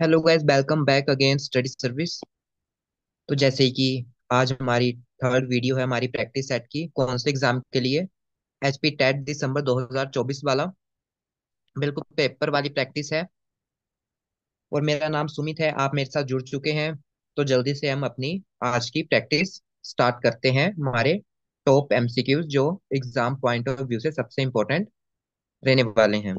Hello guys, welcome back again study service. तो जैसे कि आज हमारी थर्ड वीडियो है हमारी प्रैक्टिस सेट की कौन से एग्जाम के लिए। एचपी टेट दिसंबर 2024 वाला बिल्कुल पेपर वाली प्रैक्टिस है। और मेरा नाम सुमित है, आप मेरे साथ जुड़ चुके हैं। तो जल्दी से हम अपनी आज की प्रैक्टिस स्टार्ट करते हैं। हमारे टॉप एमसीक्यूज जो एग्जाम पॉइंट ऑफ व्यू से सबसे इंपॉर्टेंट रहने वाले हैं।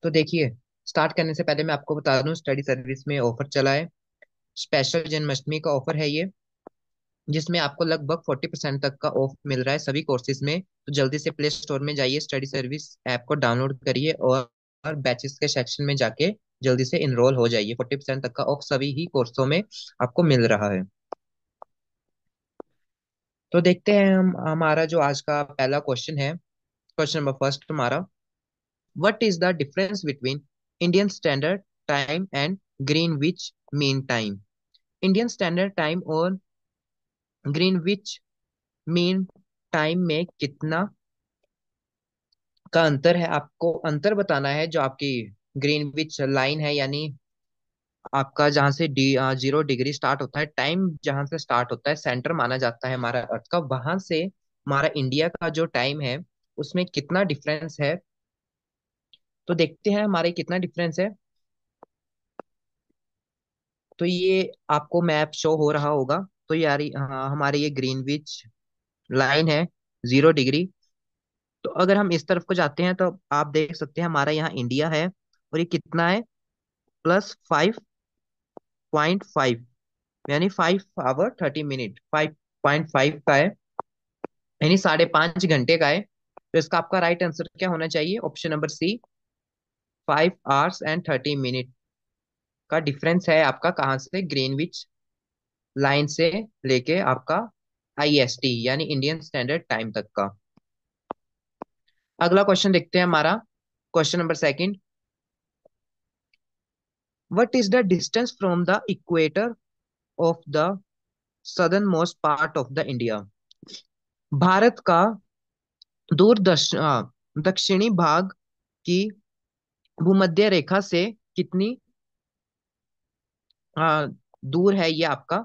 तो देखिए, स्टार्ट करने से पहले मैं आपको बता दूं, स्टडी सर्विस में ऑफर चला है। स्पेशल जन्माष्टमी का ऑफर है ये, जिसमें आपको लगभग 40% तक का ऑफ मिल रहा है सभी कोर्सेज में। तो जल्दी से प्ले स्टोर में जाइए, स्टडी सर्विस ऐप को डाउनलोड करिए और बैचेस के सेक्शन में जाके जल्दी से इनरोल हो जाइए। 40% तक का ऑफ सभी ही कोर्सों में आपको मिल रहा है। तो देखते हैं हम हमारा जो आज का पहला क्वेश्चन है। क्वेश्चन नंबर फर्स्ट हमारा, what is the difference between Indian standard time and Greenwich mean time. Indian standard time और ग्रीनविच मीन टाइम में कितना का अंतर है। आपको अंतर बताना है। जो आपकी ग्रीनविच लाइन है, यानी आपका जहां से 0 डिग्री स्टार्ट होता है, टाइम जहां से स्टार्ट होता है, सेंटर माना जाता है हमारा अर्थ का, वहां से हमारा इंडिया का जो टाइम है उसमें कितना डिफरेंस है। तो देखते हैं हमारे कितना डिफरेंस है। तो ये आपको मैप शो हो रहा होगा। तो यार हाँ, हमारी ये ग्रीनविच लाइन है 0 डिग्री। तो अगर हम इस तरफ को जाते हैं तो आप देख सकते हैं हमारा यहाँ इंडिया है, और ये कितना है, +5.5, यानी 5 आवर 30 मिनट, 5.5 का है, यानी 5.5 घंटे का है। तो इसका आपका राइट आंसर क्या होना चाहिए? Option number C, 5 hours and 30 minute का डिफरेंस है आपका, कहाँ से? ग्रीनविच लाइन से लेके आपका आईएसटी यानी इंडियन स्टैंडर्ड टाइम तक का। अगला क्वेश्चन देखते हैं हमारा, question number second, what is the distance from the equator of the southern most part of the India. Bharat का दक्षिणी भाग की भूमध्य रेखा से कितनी आ, दूर है ये आपका?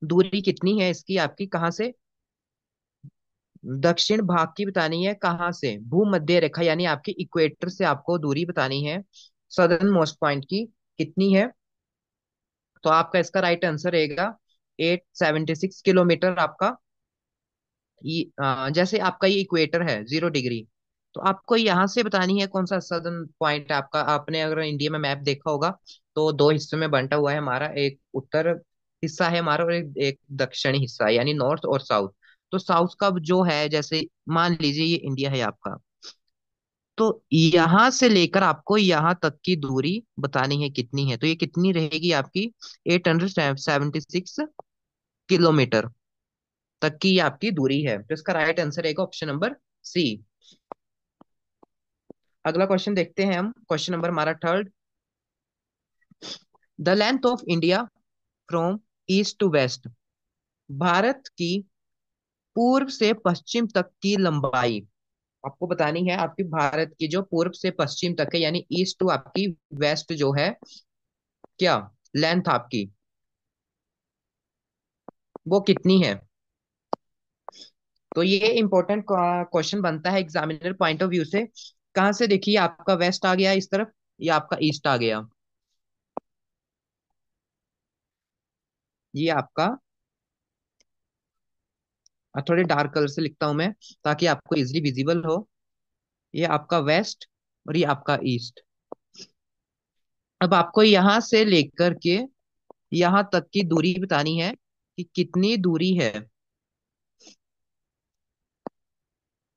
दूरी कितनी है इसकी आपकी, कहाँ से? दक्षिण भाग की बतानी है, कहाँ से? भूमध्य रेखा यानी आपकी इक्वेटर से आपको दूरी बतानी है, सदर्न मोस्ट पॉइंट की कितनी है। तो आपका इसका राइट आंसर रहेगा 876 किलोमीटर आपका। जैसे आपका ये इक्वेटर है 0 डिग्री, तो आपको यहाँ से बतानी है कौन सा सदर्न पॉइंट है आपका। आपने अगर इंडिया में मैप देखा होगा तो दो हिस्सों में बंटा हुआ है हमारा, एक उत्तर हिस्सा है हमारा और एक दक्षिणी हिस्सा है, यानी नॉर्थ और साउथ। तो साउथ का जो है, जैसे मान लीजिए ये इंडिया है आपका, तो यहाँ से लेकर आपको यहाँ तक की दूरी बतानी है कितनी है। तो ये कितनी रहेगी आपकी? 876 किलोमीटर तक की ये आपकी दूरी है। तो इसका राइट आंसर रहेगा ऑप्शन नंबर सी। अगला क्वेश्चन देखते हैं हम, क्वेश्चन नंबर हमारा third, the length of India from east to west. Bharat की पूर्व से पश्चिम तक की लंबाई आपको बतानी है। आपकी भारत की जो पूर्व से पश्चिम तक है, यानी ईस्ट टू आपकी वेस्ट जो है, क्या लेंथ आपकी वो कितनी है? तो ये इंपॉर्टेंट क्वेश्चन बनता है एग्जामिनर पॉइंट ऑफ व्यू से। कहाँ से देखिए, आपका वेस्ट आ गया इस तरफ या आपका ईस्ट आ गया? ये आपका थोड़े डार्क कलर से लिखता हूं मैं ताकि आपको इजिली विजिबल हो। ये आपका वेस्ट और ये आपका ईस्ट। अब आपको यहां से लेकर के यहां तक की दूरी बतानी है कि कितनी दूरी है।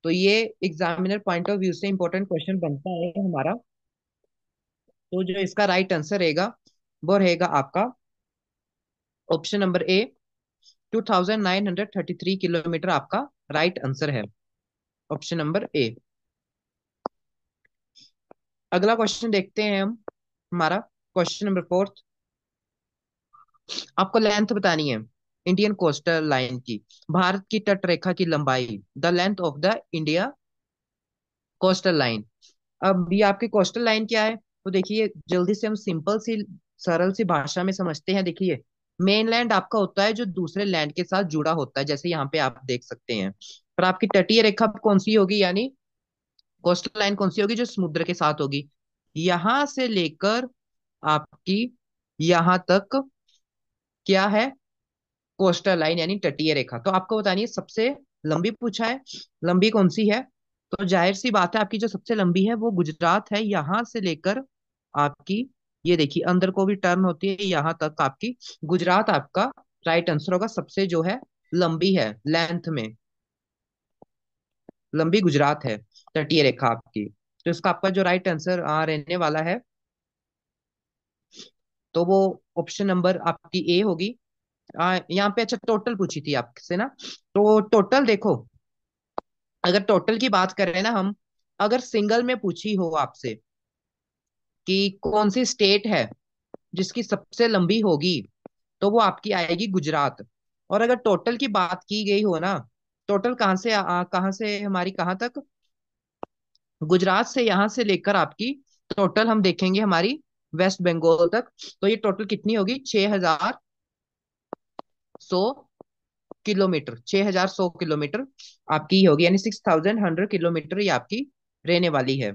तो ये एग्जामिनर पॉइंट ऑफ व्यू से इंपॉर्टेंट क्वेश्चन बनता है हमारा। तो जो इसका राइट आंसर रहेगा वो रहेगा आपका ऑप्शन नंबर ए, 2933 किलोमीटर आपका राइट आंसर है, ऑप्शन नंबर ए। अगला क्वेश्चन देखते हैं हम हमारा, क्वेश्चन नंबर फोर्थ, आपको लेंथ बतानी है इंडियन कोस्टल लाइन की, भारत की तट रेखा की लंबाई, the length of the India coastal line. अब ये आपकी कोस्टल लाइन क्या है, तो देखिए जल्दी से हम सिंपल सी सरल सी भाषा में समझते हैं। देखिए मेनलैंड आपका होता है जो दूसरे लैंड के साथ जुड़ा होता है, जैसे यहाँ पे आप देख सकते हैं। पर आपकी तटीय रेखा कौन सी होगी, यानी कोस्टल लाइन कौन सी होगी, जो समुद्र के साथ होगी। यहां से लेकर आपकी यहां तक क्या है, कोस्टल लाइन यानी तटीय रेखा। तो आपको बतानी है सबसे लंबी पूछा है, लंबी कौन सी है। तो जाहिर सी बात है आपकी जो सबसे लंबी है वो गुजरात है, यहां से लेकर आपकी ये देखिए अंदर को भी टर्न होती है यहां तक आपकी गुजरात आपका राइट आंसर होगा। सबसे जो है लंबी है लेंथ में, लंबी गुजरात है तटीय रेखा आपकी। तो इसका आपका जो राइट आंसर रहने वाला है, तो वो ऑप्शन नंबर आपकी ए होगी। यहाँ पे अच्छा टोटल पूछी थी आपसे ना, तो टोटल देखो, अगर टोटल की बात करें ना हम, अगर सिंगल में पूछी हो आपसे कि कौन सी स्टेट है जिसकी सबसे लंबी होगी, तो वो आपकी आएगी गुजरात। और अगर टोटल की बात की गई हो ना, टोटल कहाँ से हमारी कहाँ तक, गुजरात से यहां से लेकर आपकी टोटल हम देखेंगे हमारी वेस्ट बंगाल तक, तो ये टोटल कितनी होगी, 6100 किलोमीटर, 6100 किलोमीटर आपकी होगी, यानी 6100 किलोमीटर ये आपकी रहने वाली है।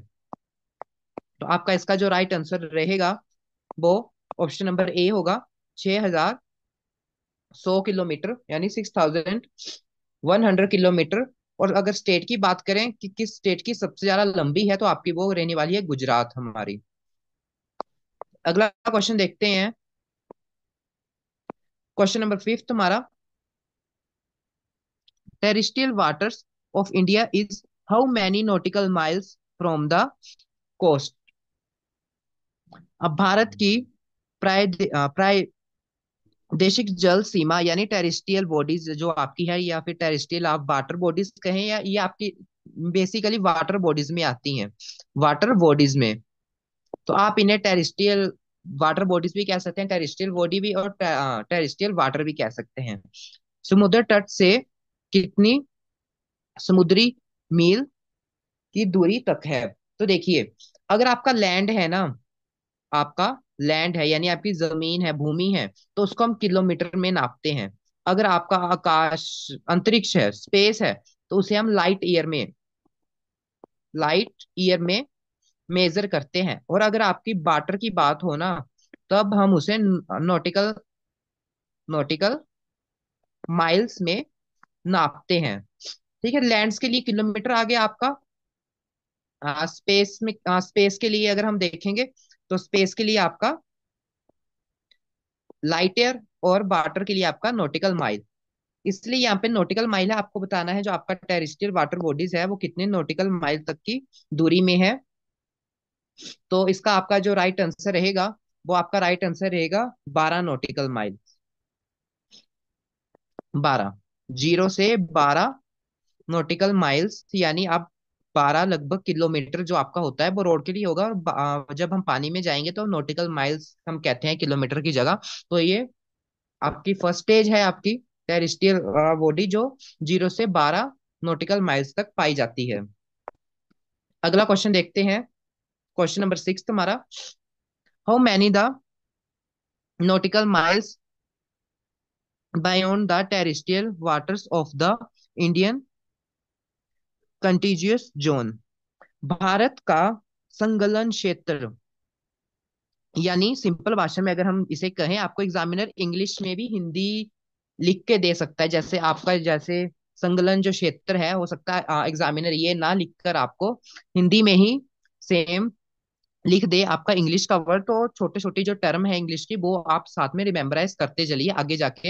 तो आपका इसका जो राइट आंसर रहेगा वो ऑप्शन नंबर ए होगा, 6100 किलोमीटर यानी 6100 किलोमीटर। और अगर स्टेट की बात करें कि किस स्टेट की सबसे ज्यादा लंबी है, तो आपकी वो रहने वाली है गुजरात हमारी। अगला क्वेश्चन देखते हैं, क्वेश्चन नंबर फिफ्थ हमारा, territorial waters of India is how many nautical miles from the coast. अब भारत की प्रायदेशिक जल सीमा यानी टेरिस्ट्रियल बॉडीज जो आपकी है, या फिर टेरिस्ट्रियल आप वाटर बॉडीज कहें, या ये आपकी बेसिकली वाटर बॉडीज में आती हैं, वाटर बॉडीज में। तो आप इन्हें टेरिस्ट्रियल वाटर बॉडीज भी कह सकते हैं, टेरिस्ट्रियल बॉडी भी, और टेरिस्ट्रियल वाटर भी कह सकते हैं। समुद्र तट से कितनी समुद्री मील की दूरी तक है। तो देखिए अगर आपका लैंड है ना, आपका लैंड है यानी आपकी जमीन है, भूमि है, तो उसको हम किलोमीटर में नापते हैं। अगर आपका आकाश अंतरिक्ष है, स्पेस है, तो उसे हम लाइट ईयर में मेजर करते हैं। और अगर आपकी वाटर की बात हो ना, तब हम उसे नॉटिकल नॉटिकल माइल्स में नापते हैं। ठीक है, लैंड्स के लिए किलोमीटर आ गया आपका। स्पेस के लिए अगर हम देखेंगे, तो स्पेस के लिए आपका लाइट ईयर, और वाटर के लिए आपका नॉटिकल माइल। इसलिए यहाँ पे नॉटिकल माइल है, आपको बताना है जो आपका टेरेस्ट्रियल वाटर बॉडीज है वो कितने नॉटिकल माइल तक की दूरी में है। तो इसका आपका जो राइट आंसर रहेगा, वो आपका राइट आंसर रहेगा 12 नॉटिकल माइल। 12, 0 से 12 नॉटिकल माइल्स, यानी आप 12 लगभग किलोमीटर जो आपका होता है वो रोड के लिए होगा। और जब हम पानी में जाएंगे तो नॉटिकल माइल्स हम कहते हैं किलोमीटर की जगह। तो ये आपकी फर्स्ट स्टेज है आपकी टेरेस्ट्रियल बॉडी, जो 0 से 12 नॉटिकल माइल्स तक पाई जाती है। अगला क्वेश्चन देखते हैं, क्वेश्चन नंबर सिक्स हमारा, how many the nautical miles beyond the territorial waters of the Indian contiguous zone. Bharat का संलग्न क्षेत्र, यानी सिंपल भाषा में अगर हम इसे कहें, आपको एग्जामिनर इंग्लिश में भी हिंदी लिख के दे सकता है, जैसे आपका जैसे संलग्न जो क्षेत्र है, हो सकता है एग्जामिनर ये ना लिखकर आपको हिंदी में ही सेम लिख दे आपका इंग्लिश का वर्ड। तो छोटे छोटी जो टर्म है इंग्लिश की, वो आप साथ में रिमेम्बराइज करते चलिए, आगे जाके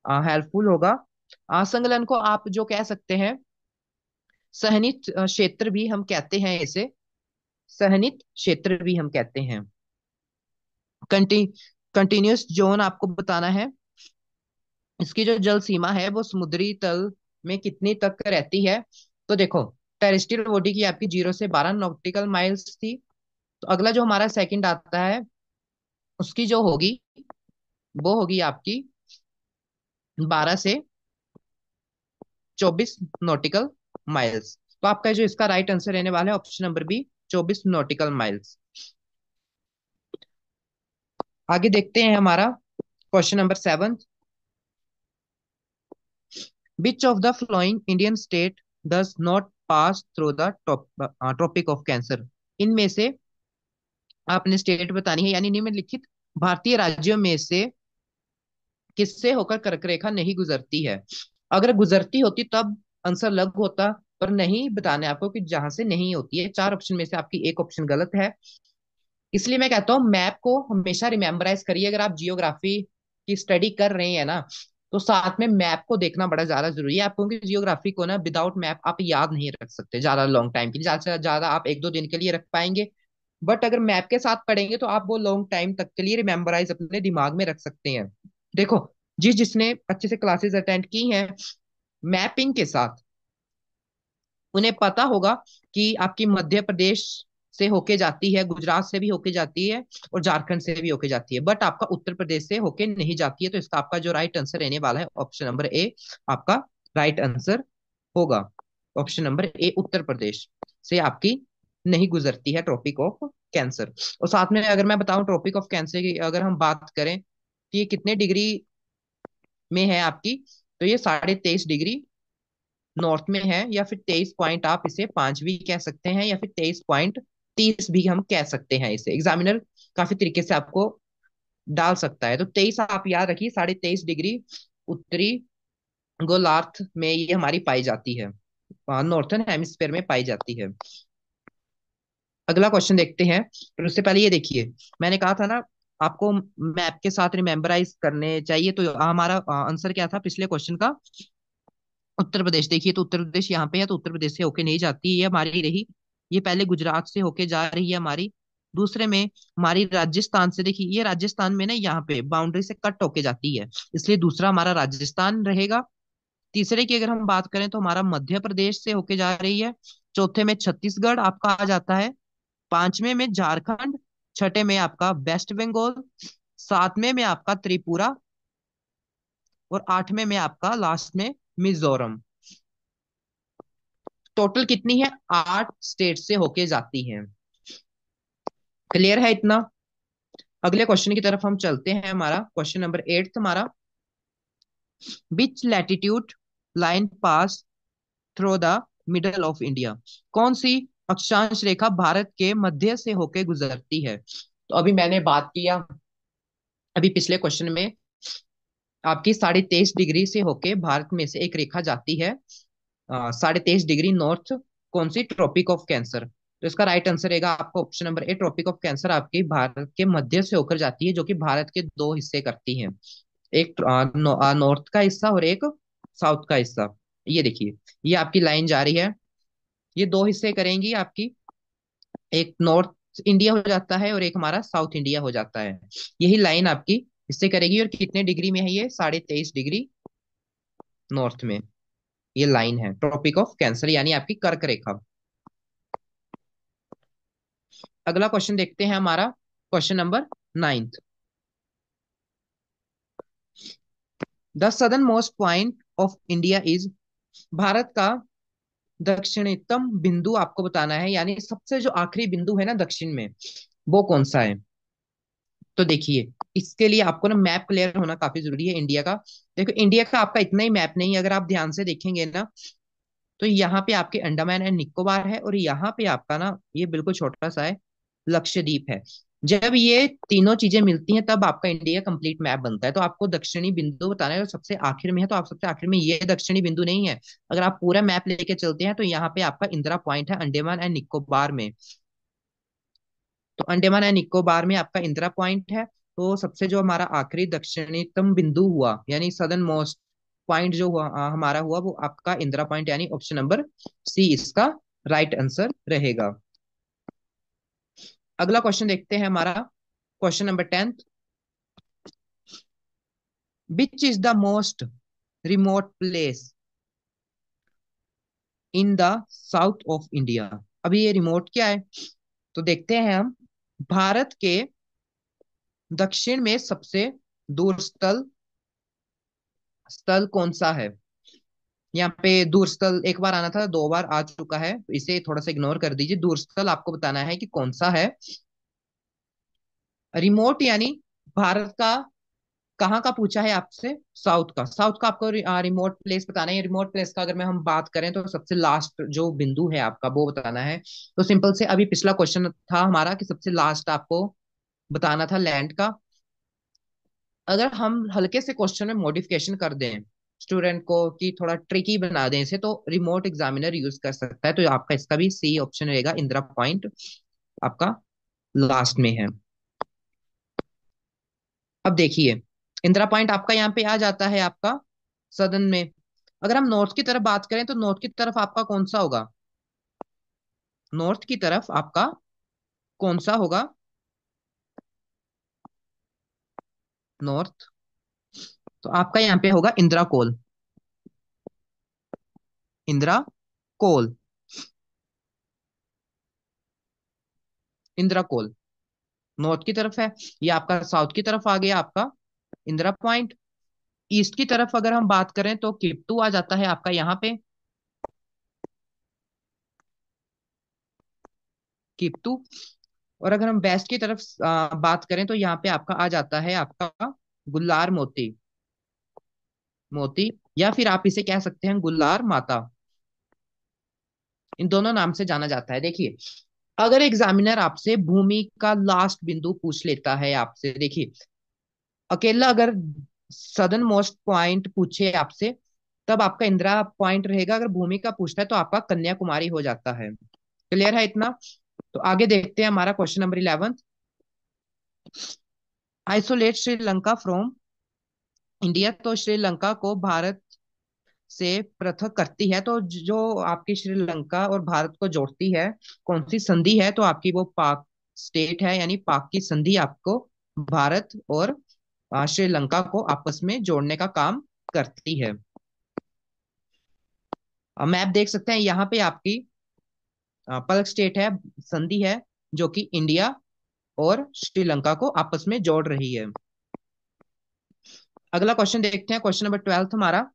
हेल्पफुल होगा। संलग्न को आप जो कह सकते हैं, सहनित क्षेत्र भी हम कहते हैं इसे, सहनित क्षेत्र भी हम कहते हैं। कंटि कंटिन्यूस जोन आपको बताना है, इसकी जो जल सीमा है वो समुद्री तल में कितनी तक रहती है। तो देखो टेरेस्ट्रियल बॉडी की आपकी 0 से 12 नॉटिकल माइल्स थी। तो अगला जो हमारा सेकंड आता है, उसकी जो होगी वो होगी आपकी 12 से 24 नॉटिकल माइल्स। तो आपका जो इसका राइट आंसर रहने वाला है option number B, 24 nautical miles. आगे देखते हैं हमारा question number 7। Which of the following Indian state does not pass through the Tropic of Cancer. इनमें से आपने स्टेट बतानी है, यानी निम्नलिखित भारतीय राज्यों में से किससे होकर कर्क रेखा नहीं गुजरती है। अगर गुजरती होती तब आंसर अलग होता, पर नहीं बताना है आपको कि जहां से नहीं होती है। चार ऑप्शन में से आपकी एक ऑप्शन गलत है। इसलिए मैं कहता हूँ मैप को हमेशा रिमेम्बराइज करिए। अगर आप जियोग्राफी की स्टडी कर रहे हैं ना, तो साथ में मैप को देखना बड़ा ज्यादा जरूरी है आपको, क्योंकि जियोग्राफी को ना विदाउट मैप आप याद नहीं रख सकते ज्यादा लॉन्ग टाइम के लिए। ज्यादा से ज्यादा आप 1-2 दिन के लिए रख पाएंगे, बट अगर मैप के साथ पढ़ेंगे तो आप वो लॉन्ग टाइम तक के लिए रिमेम्बराइज अपने दिमाग में रख सकते हैं। देखो, जिसने अच्छे से क्लासेस अटेंड की हैं मैपिंग के साथ, उन्हें पता होगा कि आपकी मध्य प्रदेश से होके जाती है, गुजरात से भी होके जाती है, और झारखंड से भी होके जाती है, बट आपका उत्तर प्रदेश से होके नहीं जाती है। तो इसका आपका जो राइट आंसर रहने वाला है ऑप्शन नंबर ए आपका राइट आंसर होगा। ऑप्शन नंबर ए उत्तर प्रदेश से आपकी नहीं गुजरती है ट्रॉपिक ऑफ कैंसर। और साथ में अगर मैं बताऊं ट्रॉपिक ऑफ कैंसर की अगर हम बात करें कि ये कितने डिग्री में है आपकी, तो ये 23.5 डिग्री नॉर्थ में है, या फिर 23 पॉइंट आप इसे 5 भी कह सकते हैं, या फिर 23.30 भी हम कह सकते हैं। इसे एग्जामिनर काफी तरीके से आपको डाल सकता है। तो 23 आप याद रखिए, 23.5 डिग्री उत्तरी गोलार्ध में ये हमारी पाई जाती है, नॉर्थन हेमिस्फेयर में पाई जाती है। अगला क्वेश्चन देखते हैं, पर उससे पहले ये देखिए, मैंने कहा था ना आपको मैप के साथ रिमेम्बराइज करने चाहिए। तो हमारा आंसर क्या था पिछले क्वेश्चन का? उत्तर प्रदेश। देखिए, तो उत्तर प्रदेश यहाँ पे है, तो उत्तर प्रदेश से होके नहीं जाती, ये हमारी रही। ये पहले गुजरात से होके जा रही है हमारी। दूसरे में हमारी राजस्थान से, देखिए ये राजस्थान में ना यहाँ पे बाउंड्री से कट होके जाती है, इसलिए दूसरा हमारा राजस्थान रहेगा। तीसरे की अगर हम बात करें तो हमारा मध्य प्रदेश से होके जा रही है। चौथे में छत्तीसगढ़ आपका आ जाता है। पांचवें में झारखंड। छठे में आपका वेस्ट बंगाल। सातवें में आपका त्रिपुरा। और आठवें में आपका लास्ट में मिजोरम। टोटल कितनी है? 8 स्टेट से होके जाती हैं। क्लियर है इतना? अगले क्वेश्चन की तरफ हम चलते हैं। हमारा क्वेश्चन नंबर 8 हमारा, which latitude line pass through the middle of India. कौन सी अक्षांश रेखा भारत के मध्य से होके गुजरती है? तो अभी मैंने बात किया, अभी पिछले क्वेश्चन में आपकी 23.5 डिग्री से होके भारत में से एक रेखा जाती है 23.5 डिग्री नॉर्थ। कौन सी? Tropic of cancer. तो इसका राइट आंसर रहेगा आपका option number A, Tropic of Cancer आपकी भारत के मध्य से होकर जाती है, जो कि भारत के दो हिस्से करती है, एक नॉर्थ का हिस्सा और एक साउथ का हिस्सा। ये देखिए, ये आपकी लाइन जा रही है, ये दो हिस्से करेंगी आपकी, एक नॉर्थ इंडिया हो जाता है और एक हमारा साउथ इंडिया हो जाता है। यही लाइन आपकी हिस्से करेगी, और कितने डिग्री में है ये? 23.5 डिग्री नॉर्थ में ये लाइन है ट्रॉपिक ऑफ कैंसर, यानी आपकी कर्क रेखा। अगला क्वेश्चन देखते हैं हमारा question number 9। The southern most point of India is. Bharat का दक्षिणतम बिंदु आपको बताना है, यानी सबसे जो आखिरी बिंदु है ना दक्षिण में, वो कौन सा है? तो देखिए, इसके लिए आपको ना मैप क्लियर होना काफी जरूरी है इंडिया का। देखो, इंडिया का आपका इतना ही मैप नहीं है, अगर आप ध्यान से देखेंगे ना, तो यहाँ पे आपके अंडमान एंड निकोबार है, और यहाँ पे आपका ना ये बिल्कुल छोटा सा है, लक्षद्वीप है। जब ये तीनों चीजें मिलती हैं तब आपका इंडिया कंप्लीट मैप बनता है। तो आपको दक्षिणी बिंदु बताना है, और सबसे आखिर में है, तो आप सबसे आखिर में, ये दक्षिणी बिंदु नहीं है। अगर आप पूरा मैप लेके चलते हैं तो यहाँ पे आपका इंदिरा पॉइंट है अंडमान एंड निकोबार में। तो अंडमान एंड निकोबार में आपका इंदिरा पॉइंट है। तो सबसे जो हमारा आखिरी दक्षिणतम बिंदु हुआ, यानी सदर्न मोस्ट पॉइंट जो हुआ हमारा हुआ, वो आपका इंदिरा पॉइंट, यानी ऑप्शन नंबर सी इसका राइट आंसर रहेगा। अगला क्वेश्चन देखते हैं हमारा question number 10। Which is the most remote place in the south of India. अभी ये रिमोट क्या है, तो देखते हैं हम। भारत के दक्षिण में सबसे दूर स्थल स्थल कौन सा है? यहाँ पे दूरस्थल एक बार आना था, 2 बार आ चुका है, तो इसे थोड़ा सा इग्नोर कर दीजिए। दूरस्थल आपको बताना है कि कौन सा है। रिमोट यानी भारत का कहाँ का पूछा है आपसे? साउथ का। साउथ का आपको रिमोट प्लेस बताना है। रिमोट प्लेस का अगर मैं हम बात करें तो सबसे लास्ट जो बिंदु है आपका वो बताना है। तो सिंपल से अभी पिछला क्वेश्चन था हमारा कि सबसे लास्ट आपको बताना था लैंड का। अगर हम हल्के से क्वेश्चन में मॉडिफिकेशन कर दें स्टूडेंट को कि थोड़ा ट्रिकी बना दें इसे, तो रिमोट एग्जामिनर यूज कर सकता है। तो आपका इसका भी सी ऑप्शन रहेगा, इंदिरा पॉइंट आपका लास्ट में है। अब देखिए, इंदिरा पॉइंट आपका यहाँ पे आ जाता है आपका सदन में। अगर हम नॉर्थ की तरफ बात करें तो नॉर्थ की तरफ आपका कौन सा होगा? नॉर्थ की तरफ आपका कौन सा होगा? नॉर्थ, तो आपका यहाँ पे होगा इंदिरा कोल। इंदिरा कोल, इंदिरा कोल नॉर्थ की तरफ है। ये आपका साउथ की तरफ आ गया आपका इंदिरा पॉइंट। ईस्ट की तरफ अगर हम बात करें तो किप्टू आ जाता है आपका यहाँ पे, किप्टू। और अगर हम वेस्ट की तरफ बात करें तो यहाँ पे आपका आ जाता है आपका गुल्लार मोती, मोती, या फिर आप इसे कह सकते हैं गुल्लार माता। इन दोनों नाम से जाना जाता है। देखिए, अगर एग्जामिनर आपसे भूमि का लास्ट बिंदु पूछ लेता है आपसे, देखिए अकेला अगर सदर्न मोस्ट पॉइंट पूछे आपसे तब आपका इंदिरा पॉइंट रहेगा। अगर भूमि का पूछता है तो आपका कन्याकुमारी हो जाता है। क्लियर है इतना? तो आगे देखते हैं हमारा question number 11। Isolate Sri Lanka from India, तो श्रीलंका को भारत से पृथक करती है, तो जो आपकी श्रीलंका और भारत को जोड़ती है कौन सी संधि है? तो आपकी वो पाक स्टेट है, यानी पाक की संधि आपको भारत और श्रीलंका को आपस में जोड़ने का काम करती है। मैप देख सकते हैं यहाँ पे आपकी पल्क स्टेट है, संधि है जो कि इंडिया और श्रीलंका को आपस में जोड़ रही है। अगला क्वेश्चन देखते हैं, क्वेश्चन नंबर 12 हमारा।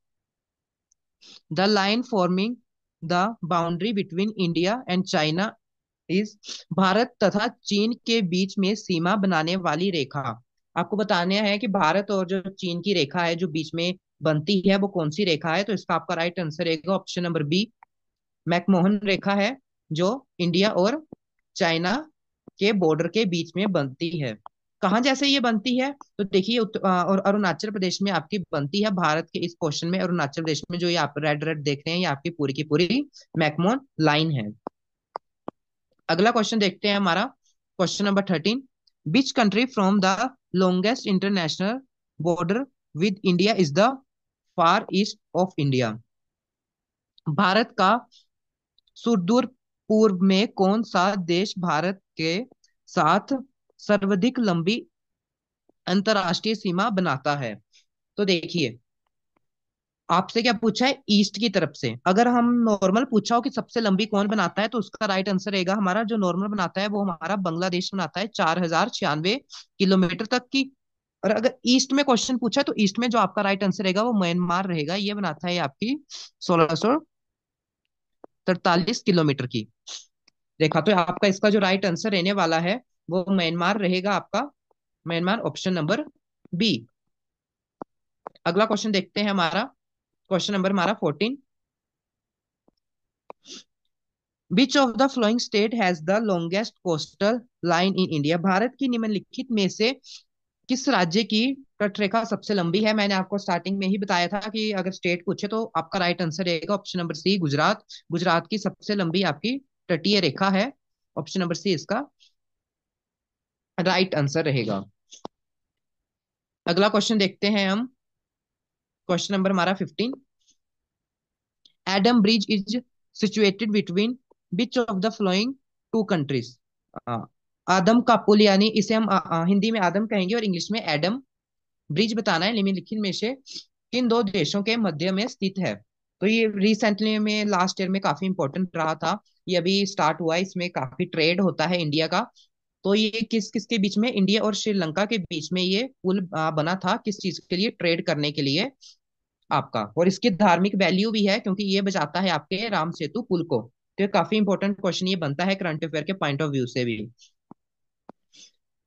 The line forming the boundary between India and China is, Bharat तथा चीन के बीच में सीमा बनाने वाली रेखा। आपको बताना है कि भारत और जो चीन की रेखा है जो बीच में बनती है वो कौन सी रेखा है। तो इसका आपका राइट आंसर रहेगा ऑप्शन नंबर बी, मैकमोहन रेखा है, जो इंडिया और चाइना के बॉर्डर के बीच में बनती है। कहाँ जैसे ये बनती है? तो देखिए और अरुणाचल प्रदेश में आपकी बनती है। भारत के इस क्वेश्चन में अरुणाचल प्रदेश में जो ये आप रेड रेड देख रहे हैं ये आपकी पूरी की पूरी मैकमोहन लाइन है। अगला क्वेश्चन देखते हैं हमारा, question number 13। Which country from the longest international border with India is the far east of India. Bharat का सुदूर पूर्व में कौन सा देश भारत के साथ सर्वाधिक लंबी अंतरराष्ट्रीय सीमा बनाता है? तो देखिए, आपसे क्या पूछा है? ईस्ट की तरफ से। अगर हम नॉर्मल पूछा हो कि सबसे लंबी कौन बनाता है तो उसका राइट आंसर रहेगा हमारा जो नॉर्मल बनाता है वो हमारा बांग्लादेश बनाता है, 4096 किलोमीटर तक की। और अगर ईस्ट में क्वेश्चन पूछा है तो ईस्ट में जो आपका राइट आंसर रहेगा वो म्यांमार रहेगा, ये बनाता है आपकी 1643 किलोमीटर की रेखा। तो आपका इसका जो राइट आंसर रहने वाला है वो म्यांमार रहेगा आपका, म्यांमार ऑप्शन नंबर बी। अगला क्वेश्चन देखते हैं हमारा, क्वेश्चन नंबर हमारा 14। विच of the flowing state has the longest coastal line in India. Bharat की निम्नलिखित में से किस राज्य की तटरेखा सबसे लंबी है? मैंने आपको स्टार्टिंग में ही बताया था कि अगर स्टेट पूछे तो आपका राइट आंसर रहेगा option number C, Gujarat. Gujarat की सबसे लंबी आपकी तटीय रेखा है, ऑप्शन नंबर सी इसका राइट आंसर रहेगा। अगला क्वेश्चन देखते हैं हम, क्वेश्चन नंबर हमारा 15। Adam bridge is situated between which of the flowing two countries. आदम का पुल, यानी इसे हम हिंदी में आदम कहेंगे और इंग्लिश में एडम ब्रिज बताना है निम्नलिखित में से किन दो देशों के मध्य में स्थित है। तो ये रिसेंटली में लास्ट ईयर में काफी इंपॉर्टेंट रहा था, ये अभी स्टार्ट हुआ है, इसमें काफी ट्रेड होता है इंडिया का। तो ये किस किस के बीच में? इंडिया और श्रीलंका के बीच में ये पुल बना था, किस चीज के लिए? ट्रेड करने के लिए। आपका, और इसकी धार्मिक वैल्यू भी है क्योंकि ये बचाता है आपके राम सेतु पुल को। तो ये काफी इंपॉर्टेंट क्वेश्चन ये बनता है करंट अफेयर के पॉइंट ऑफ व्यू से भी।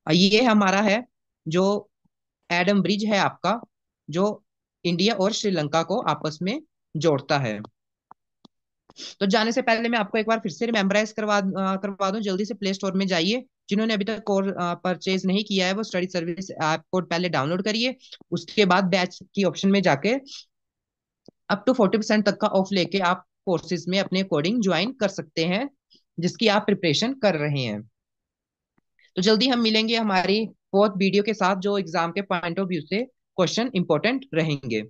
ये हमारा है जो एडम ब्रिज है आपका, जो इंडिया और श्रीलंका को आपस में जोड़ता है। तो जाने से पहले मैं आपको एक बार फिर से रिमेम्बराइज करवा दूं, जल्दी से प्ले स्टोर में जाइए। जिन्होंने अभी तक कोर्स परचेज नहीं किया है वो स्टडी सर्विस ऐप को पहले डाउनलोड करिए। उसके बाद बैच की ऑप्शन में जाके अप टू 40% तक का ऑफ लेके आप कोर्सेज में अपने अकॉर्डिंग ज्वाइन कर सकते हैं, जिसकी आप प्रिपरेशन कर रहे हैं। तो जल्दी हम मिलेंगे हमारी फोर्थ वीडियो के साथ, जो एग्जाम के पॉइंट ऑफ व्यू से क्वेश्चन इंपॉर्टेंट रहेंगे।